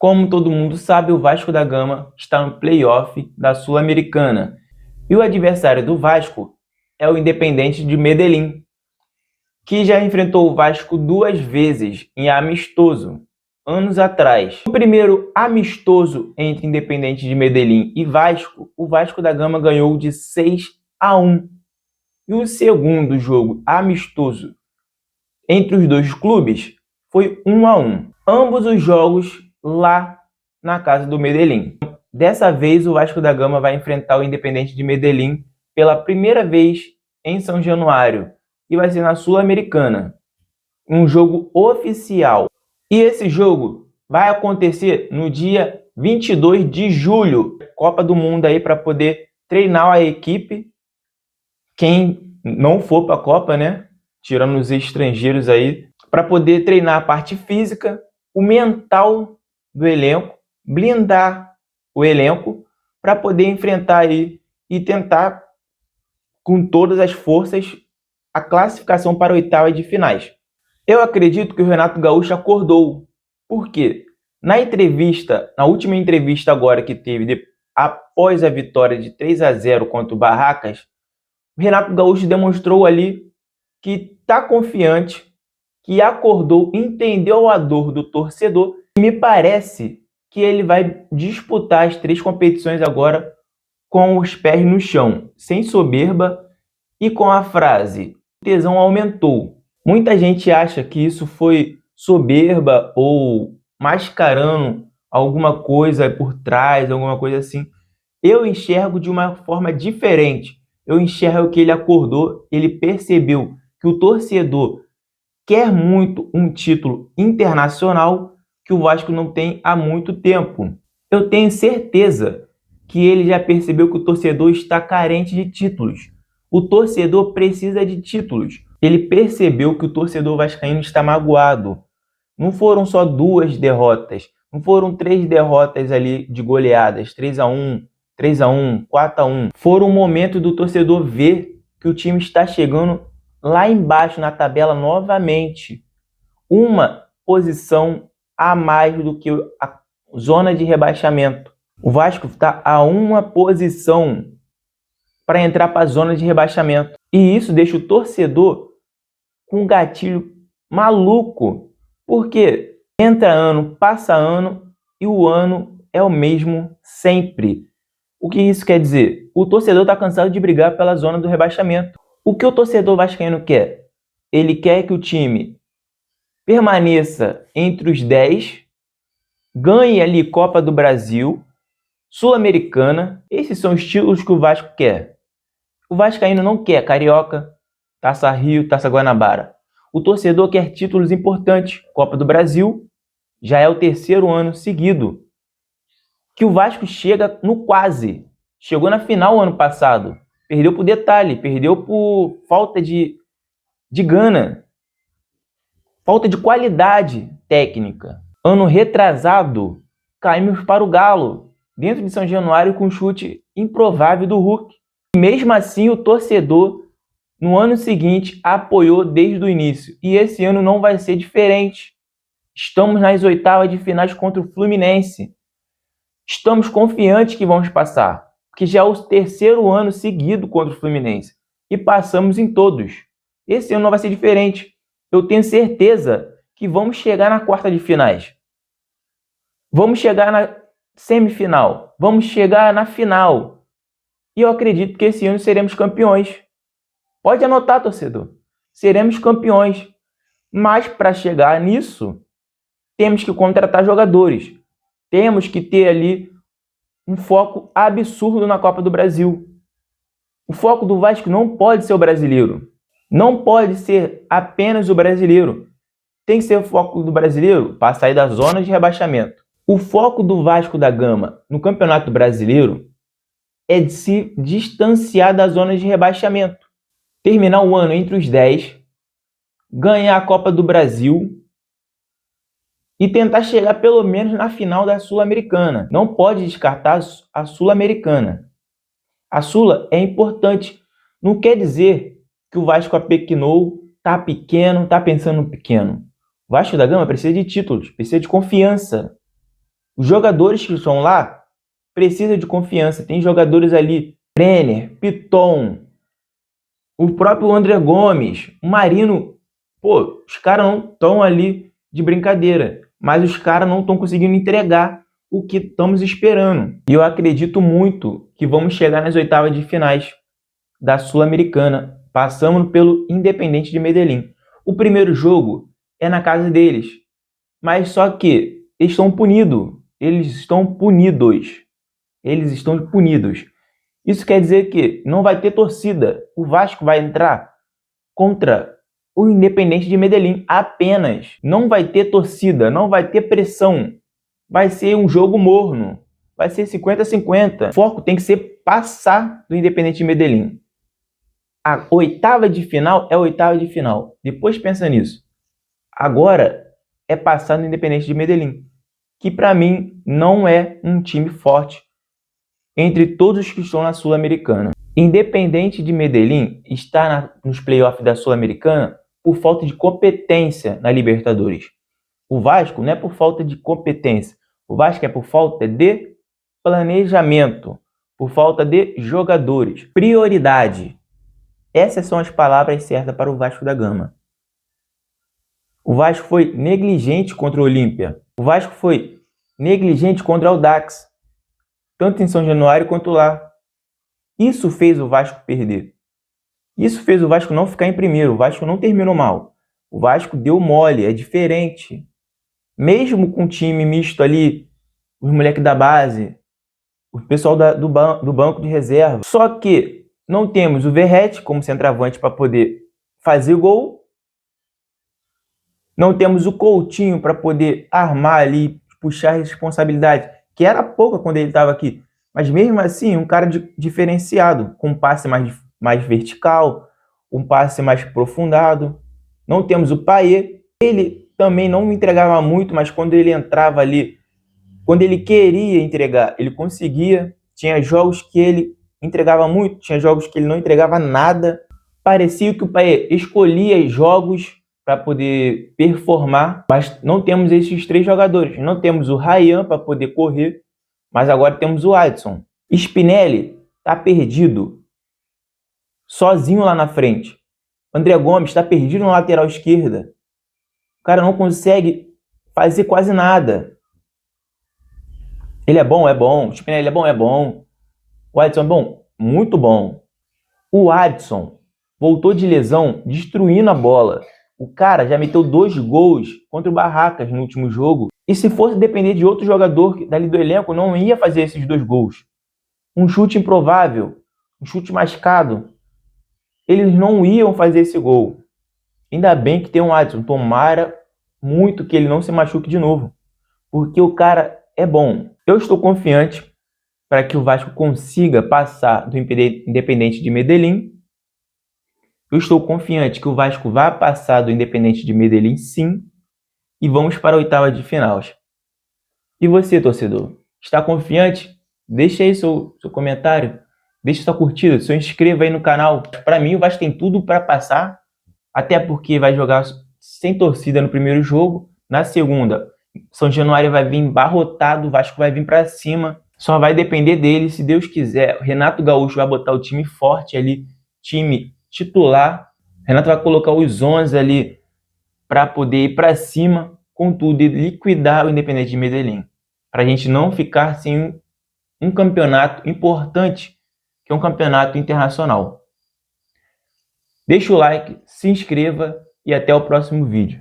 Como todo mundo sabe, o Vasco da Gama está no play-off da Sul-Americana. E o adversário do Vasco é o Independiente de Medellín, que já enfrentou o Vasco 2 vezes em amistoso, anos atrás. O primeiro amistoso entre Independiente de Medellín e Vasco, o Vasco da Gama ganhou de 6-1. E o segundo jogo amistoso entre os dois clubes foi 1-1. Ambos os jogos lá na casa do Medellín. Dessa vez o Vasco da Gama vai enfrentar o Independiente de Medellín pela primeira vez em São Januário e vai ser na Sul-Americana, um jogo oficial. E esse jogo vai acontecer no dia 22 de julho, Copa do Mundo aí para poder treinar a equipe. Quem não for para a Copa, né, tirando os estrangeiros aí, para poder treinar a parte física, o mental do elenco, blindar o elenco para poder enfrentar aí e tentar com todas as forças a classificação para a oitava de finais. Eu acredito que o Renato Gaúcho acordou. Por quê? Na última entrevista agora que teve após a vitória de 3-0 contra o Barracas, o Renato Gaúcho demonstrou ali que está confiante, que acordou, entendeu a dor do torcedor. Me parece que ele vai disputar as 3 competições agora com os pés no chão, sem soberba e com a frase "o tesão aumentou". Muita gente acha que isso foi soberba ou mascarando alguma coisa por trás, alguma coisa assim. Eu enxergo de uma forma diferente. Eu enxergo que ele acordou, ele percebeu que o torcedor quer muito um título internacional que o Vasco não tem há muito tempo. Eu tenho certeza que ele já percebeu que o torcedor está carente de títulos. O torcedor precisa de títulos. Ele percebeu que o torcedor vascaíno está magoado. Não foram só 2 derrotas, não foram 3 derrotas ali de goleadas, 3-1, 3-1, 4-1. Foram um momento do torcedor ver que o time está chegando lá embaixo na tabela novamente. Uma posição a mais do que a zona de rebaixamento. O Vasco está a uma posição para entrar para a zona de rebaixamento. E isso deixa o torcedor com um gatilho maluco. Porque entra ano, passa ano e o ano é o mesmo sempre. O que isso quer dizer? O torcedor está cansado de brigar pela zona do rebaixamento. O que o torcedor vascaíno quer? Ele quer que o time permaneça entre os 10, ganhe ali Copa do Brasil, Sul-Americana. Esses são os títulos que o Vasco quer. O vascaíno não quer Carioca, Taça Rio, Taça Guanabara. O torcedor quer títulos importantes. Copa do Brasil já é o 3º ano seguido que o Vasco chega no quase. Chegou na final ano passado. Perdeu por detalhe, perdeu por falta de gana, falta de qualidade técnica. Ano retrasado, caímos para o Galo, dentro de São Januário com um chute improvável do Hulk. E mesmo assim, o torcedor, no ano seguinte, apoiou desde o início. E esse ano não vai ser diferente. Estamos nas oitavas de finais contra o Fluminense. Estamos confiantes que vamos passar, porque já é o 3º ano seguido contra o Fluminense. E passamos em todos. Esse ano não vai ser diferente. Eu tenho certeza que vamos chegar na quarta de finais. Vamos chegar na semifinal. Vamos chegar na final. E eu acredito que esse ano seremos campeões. Pode anotar, torcedor. Seremos campeões. Mas para chegar nisso, temos que contratar jogadores. Temos que ter ali um foco absurdo na Copa do Brasil. O foco do Vasco não pode ser o brasileiro. Não pode ser apenas o brasileiro. Tem que ser o foco do brasileiro para sair da zona de rebaixamento. O foco do Vasco da Gama no Campeonato Brasileiro é de se distanciar da zona de rebaixamento. Terminar o ano entre os 10, ganhar a Copa do Brasil e tentar chegar pelo menos na final da Sul-Americana. Não pode descartar a Sul-Americana. A Sula é importante. Não quer dizer que o Vasco apequinou, tá pequeno, tá pensando no pequeno. O Vasco da Gama precisa de títulos, precisa de confiança. Os jogadores que estão lá precisam de confiança. Tem jogadores ali, Brenner, Piton, o próprio André Gomes, o Marino. Pô, os caras não estão ali de brincadeira, mas os caras não estão conseguindo entregar o que estamos esperando. E eu acredito muito que vamos chegar nas oitavas de finais da Sul-Americana. Passamos pelo Independiente de Medellín. O primeiro jogo é na casa deles, mas só que eles estão punidos. Eles estão punidos. Eles estão punidos. Isso quer dizer que não vai ter torcida. O Vasco vai entrar contra o Independiente de Medellín apenas. Não vai ter torcida, não vai ter pressão. Vai ser um jogo morno. Vai ser 50-50. O foco tem que ser passar do Independiente de Medellín. A oitava de final é a oitava de final. Depois pensa nisso. Agora é passar no Independiente de Medellín, que para mim não é um time forte entre todos os que estão na Sul-Americana. Independiente de Medellín está nos playoffs da Sul-Americana por falta de competência na Libertadores. O Vasco não é por falta de competência. O Vasco é por falta de planejamento, por falta de jogadores. Prioridade. Essas são as palavras certas para o Vasco da Gama. O Vasco foi negligente contra o Olímpia. O Vasco foi negligente contra o Audax, tanto em São Januário quanto lá. Isso fez o Vasco perder. Isso fez o Vasco não ficar em primeiro. O Vasco não terminou mal. O Vasco deu mole, é diferente. Mesmo com o time misto ali, os moleques da base, o pessoal do banco de reserva. Só que não temos o Verratti como centroavante para poder fazer gol. Não temos o Coutinho para poder armar ali, puxar a responsabilidade, que era pouca quando ele estava aqui. Mas mesmo assim, um cara diferenciado, com um passe mais vertical, um passe mais aprofundado. Não temos o Payet. Ele também não entregava muito, mas quando ele entrava ali, quando ele queria entregar, ele conseguia. Tinha jogos que ele entregava muito, tinha jogos que ele não entregava nada. Parecia que o Payet escolhia jogos para poder performar, mas não temos esses três jogadores. Não temos o Ryan para poder correr, mas agora temos o Adson. Spinelli está perdido, sozinho lá na frente. André Gomes está perdido na lateral esquerda. O cara não consegue fazer quase nada. Ele é bom? É bom. O Spinelli é bom? É bom. O Adson é bom? Muito bom. O Adson voltou de lesão, destruindo a bola. O cara já meteu 2 gols contra o Barracas no último jogo. E se fosse depender de outro jogador dali do elenco, não ia fazer esses 2 gols. Um chute improvável, um chute mascado. Eles não iam fazer esse gol. Ainda bem que tem um Adson. Tomara muito que ele não se machuque de novo, porque o cara é bom. Eu estou confiante para que o Vasco consiga passar do Independiente de Medellín. Eu estou confiante que o Vasco vai passar do Independiente de Medellín, sim, e vamos para a oitava de final. E você, torcedor, está confiante? Deixa aí seu comentário, deixa sua curtida, se inscreva aí no canal. Para mim, o Vasco tem tudo para passar, até porque vai jogar sem torcida no primeiro jogo. Na segunda, São Januário vai vir embarrotado, o Vasco vai vir para cima. Só vai depender dele, se Deus quiser. O Renato Gaúcho vai botar o time forte ali, time titular. O Renato vai colocar os 11 ali para poder ir para cima com tudo e liquidar o Independiente de Medellín. Para a gente não ficar sem um campeonato importante, que é um campeonato internacional. Deixa o like, se inscreva e até o próximo vídeo.